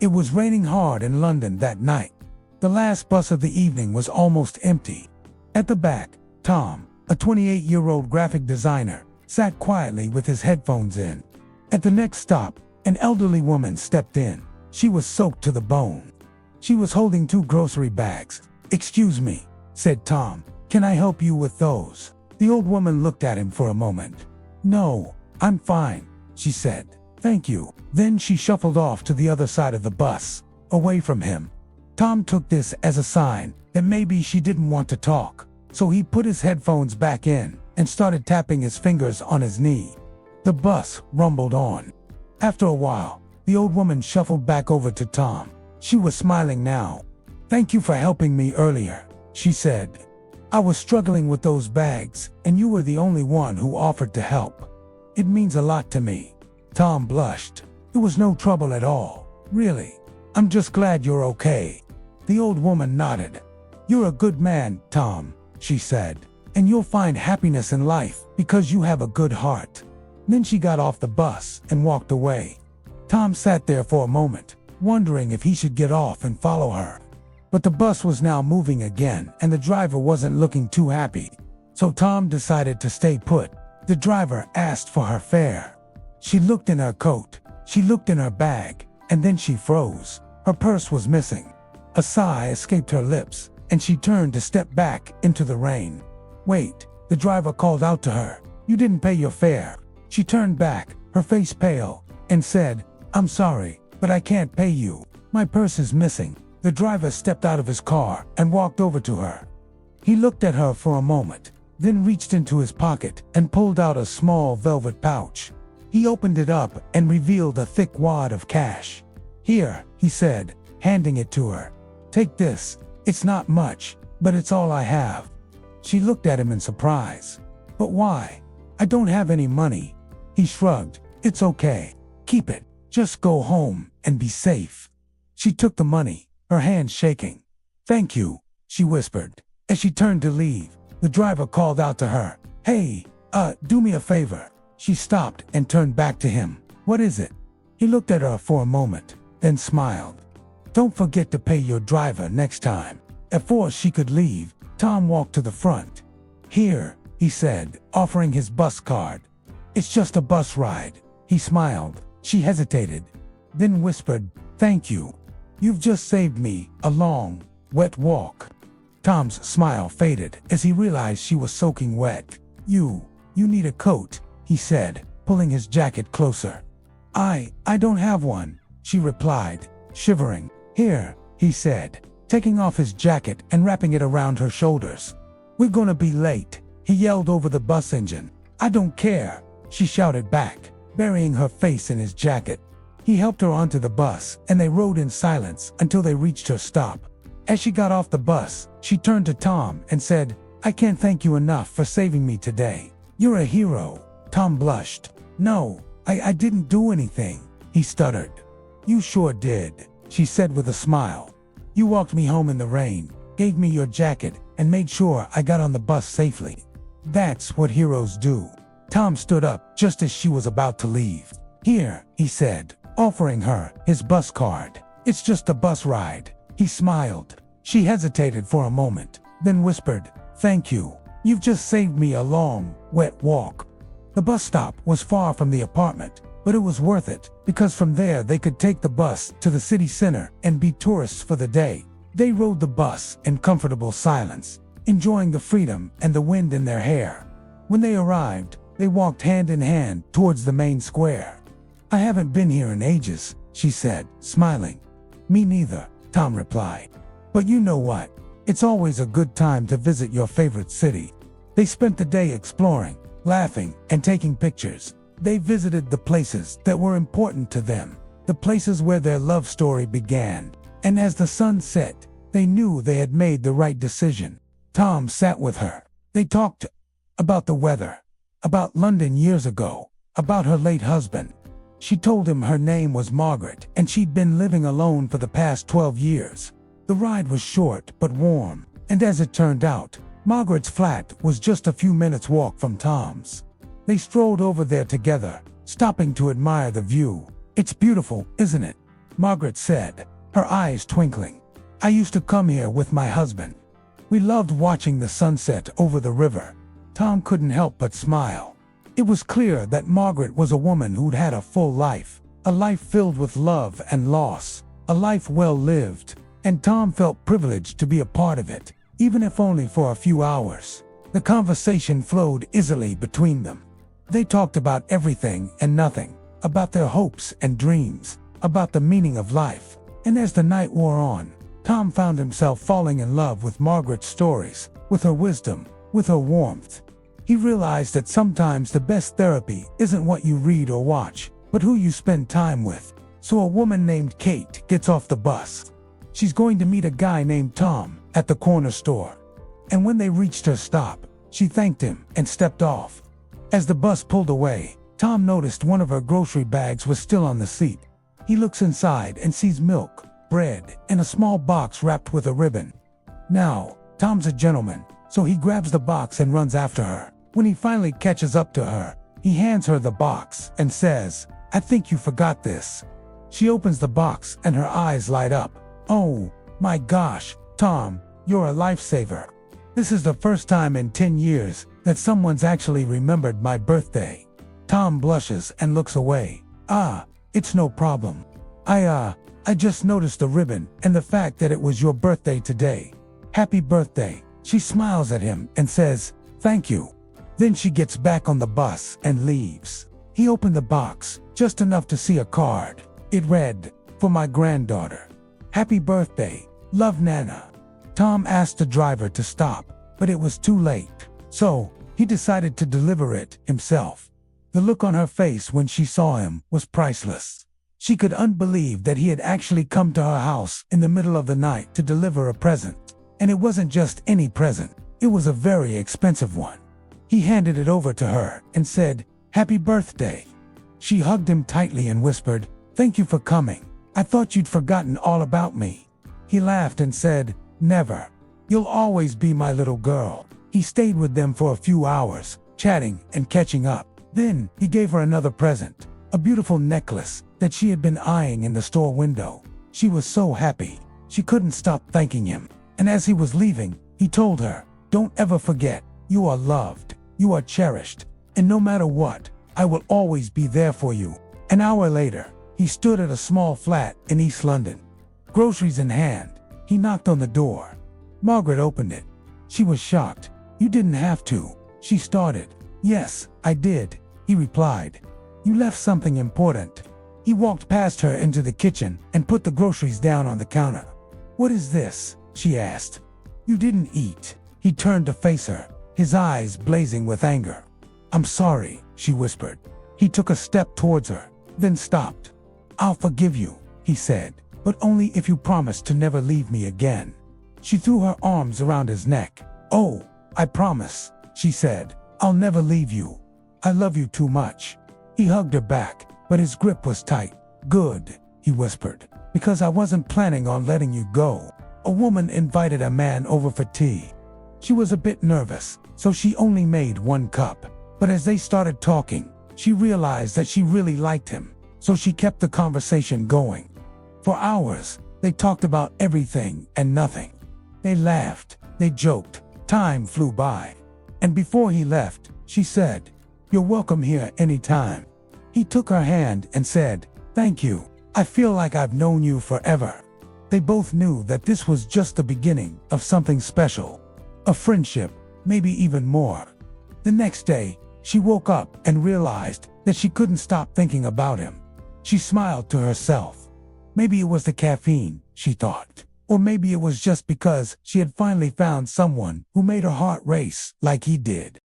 It was raining hard in London that night. The last bus of the evening was almost empty. At the back, Tom, a 28-year-old graphic designer, sat quietly with his headphones in. At the next stop, an elderly woman stepped in. She was soaked to the bone. She was holding 2 grocery bags. "Excuse me," said Tom. "Can I help you with those?" The old woman looked at him for a moment. "No, I'm fine," she said. "Thank you." Then she shuffled off to the other side of the bus, away from him. Tom took this as a sign that maybe she didn't want to talk, so he put his headphones back in and started tapping his fingers on his knee. The bus rumbled on. After a while, the old woman shuffled back over to Tom. She was smiling now. "Thank you for helping me earlier," she said. "I was struggling with those bags, and you were the only one who offered to help. It means a lot to me." Tom blushed. "It was no trouble at all, really. I'm just glad you're okay." The old woman nodded. "You're a good man, Tom," she said, "and you'll find happiness in life because you have a good heart." Then she got off the bus and walked away. Tom sat there for a moment, wondering if he should get off and follow her. But the bus was now moving again, and the driver wasn't looking too happy. So Tom decided to stay put. The driver asked for her fare. She looked in her coat, she looked in her bag, and then she froze. Her purse was missing. A sigh escaped her lips, and she turned to step back into the rain. "Wait," the driver called out to her. "You didn't pay your fare." She turned back, her face pale, and said, "I'm sorry, but I can't pay you. My purse is missing." The driver stepped out of his car and walked over to her. He looked at her for a moment, then reached into his pocket and pulled out a small velvet pouch. He opened it up and revealed a thick wad of cash. "Here," he said, handing it to her. "Take this. It's not much, but it's all I have." She looked at him in surprise. "But why?" "I don't have any money." He shrugged. "It's okay. Keep it. Just go home and be safe." She took the money, her hand shaking. "Thank you," she whispered. As she turned to leave, the driver called out to her, "Hey, do me a favor." She stopped and turned back to him. "What is it?" He looked at her for a moment, then smiled. "Don't forget to pay your driver next time." Before she could leave, Tom walked to the front. "Here," he said, offering his bus card. "It's just a bus ride." He smiled. She hesitated, then whispered, "Thank you. You've just saved me a long, wet walk." Tom's smile faded as he realized she was soaking wet. You need a coat," he said, pulling his jacket closer. I don't have one," she replied, shivering. "Here," he said, taking off his jacket and wrapping it around her shoulders. "We're gonna be late," he yelled over the bus engine. "I don't care," she shouted back, burying her face in his jacket. He helped her onto the bus, and they rode in silence until they reached her stop. As she got off the bus, she turned to Tom and said, "I can't thank you enough for saving me today. You're a hero." Tom blushed. "No, I didn't do anything," he stuttered. "You sure did," she said with a smile. "You walked me home in the rain, gave me your jacket, and made sure I got on the bus safely. That's what heroes do." Tom stood up just as she was about to leave. "Here," he said, offering her his bus card. "It's just a bus ride." He smiled. She hesitated for a moment, then whispered, "Thank you. You've just saved me a long, wet walk." The bus stop was far from the apartment, but it was worth it, because from there they could take the bus to the city center and be tourists for the day. They rode the bus in comfortable silence, enjoying the freedom and the wind in their hair. When they arrived, they walked hand in hand towards the main square. "I haven't been here in ages," she said, smiling. "Me neither," Tom replied. "But you know what? It's always a good time to visit your favorite city." They spent the day exploring, laughing, and taking pictures. They visited the places that were important to them, the places where their love story began. And as the sun set, they knew they had made the right decision. Tom sat with her. They talked about the weather, about London years ago, about her late husband. She told him her name was Margaret and she'd been living alone for the past 12 years. The ride was short but warm, and as it turned out, Margaret's flat was just a few minutes' walk from Tom's. They strolled over there together, stopping to admire the view. "It's beautiful, isn't it?" Margaret said, her eyes twinkling. "I used to come here with my husband. We loved watching the sunset over the river." Tom couldn't help but smile. It was clear that Margaret was a woman who'd had a full life, a life filled with love and loss, a life well lived, and Tom felt privileged to be a part of it, even if only for a few hours. The conversation flowed easily between them. They talked about everything and nothing, about their hopes and dreams, about the meaning of life. And as the night wore on, Tom found himself falling in love with Margaret's stories, with her wisdom, with her warmth. He realized that sometimes the best therapy isn't what you read or watch, but who you spend time with. So a woman named Kate gets off the bus. She's going to meet a guy named Tom at the corner store. And when they reached her stop, she thanked him and stepped off. As the bus pulled away, Tom noticed one of her grocery bags was still on the seat. He looks inside and sees milk, bread, and a small box wrapped with a ribbon. Now, Tom's a gentleman, so he grabs the box and runs after her. When he finally catches up to her, he hands her the box and says, "I think you forgot this." She opens the box and her eyes light up. "Oh, my gosh, Tom, you're a lifesaver. This is the first time in 10 years that someone's actually remembered my birthday." Tom blushes and looks away. It's no problem. I just noticed the ribbon and the fact that it was your birthday today. Happy birthday." She smiles at him and says, "Thank you." Then she gets back on the bus and leaves. He opened the box, just enough to see a card. It read, "For my granddaughter. Happy birthday. Love, Nana." Tom asked the driver to stop, but it was too late. So, he decided to deliver it himself. The look on her face when she saw him was priceless. She could unbelieve that he had actually come to her house in the middle of the night to deliver a present. And it wasn't just any present, it was a very expensive one. He handed it over to her and said, "Happy birthday." She hugged him tightly and whispered, "Thank you for coming. I thought you'd forgotten all about me." He laughed and said, "Never. You'll always be my little girl." He stayed with them for a few hours, chatting and catching up. Then, he gave her another present, a beautiful necklace that she had been eyeing in the store window. She was so happy, she couldn't stop thanking him. And as he was leaving, he told her, "Don't ever forget, you are loved, you are cherished, and no matter what, I will always be there for you." An hour later, he stood at a small flat in East London. Groceries in hand, he knocked on the door. Margaret opened it. She was shocked. "You didn't have to," she started. "Yes, I did," he replied. "You left something important." He walked past her into the kitchen and put the groceries down on the counter. "What is this?" she asked. "You didn't eat." He turned to face her, his eyes blazing with anger. "I'm sorry," she whispered. He took a step towards her, then stopped. "I'll forgive you," he said, "but only if you promise to never leave me again." She threw her arms around his neck. "Oh, I promise," she said. "I'll never leave you. I love you too much." He hugged her back, but his grip was tight. "Good," he whispered, "because I wasn't planning on letting you go." A woman invited a man over for tea. She was a bit nervous, so she only made one cup. But as they started talking, she realized that she really liked him, so she kept the conversation going. For hours, they talked about everything and nothing. They laughed, they joked, time flew by. And before he left, she said, "You're welcome here anytime." He took her hand and said, "Thank you. I feel like I've known you forever." They both knew that this was just the beginning of something special. A friendship, maybe even more. The next day, she woke up and realized that she couldn't stop thinking about him. She smiled to herself. Maybe it was the caffeine, she thought. Or maybe it was just because she had finally found someone who made her heart race like he did.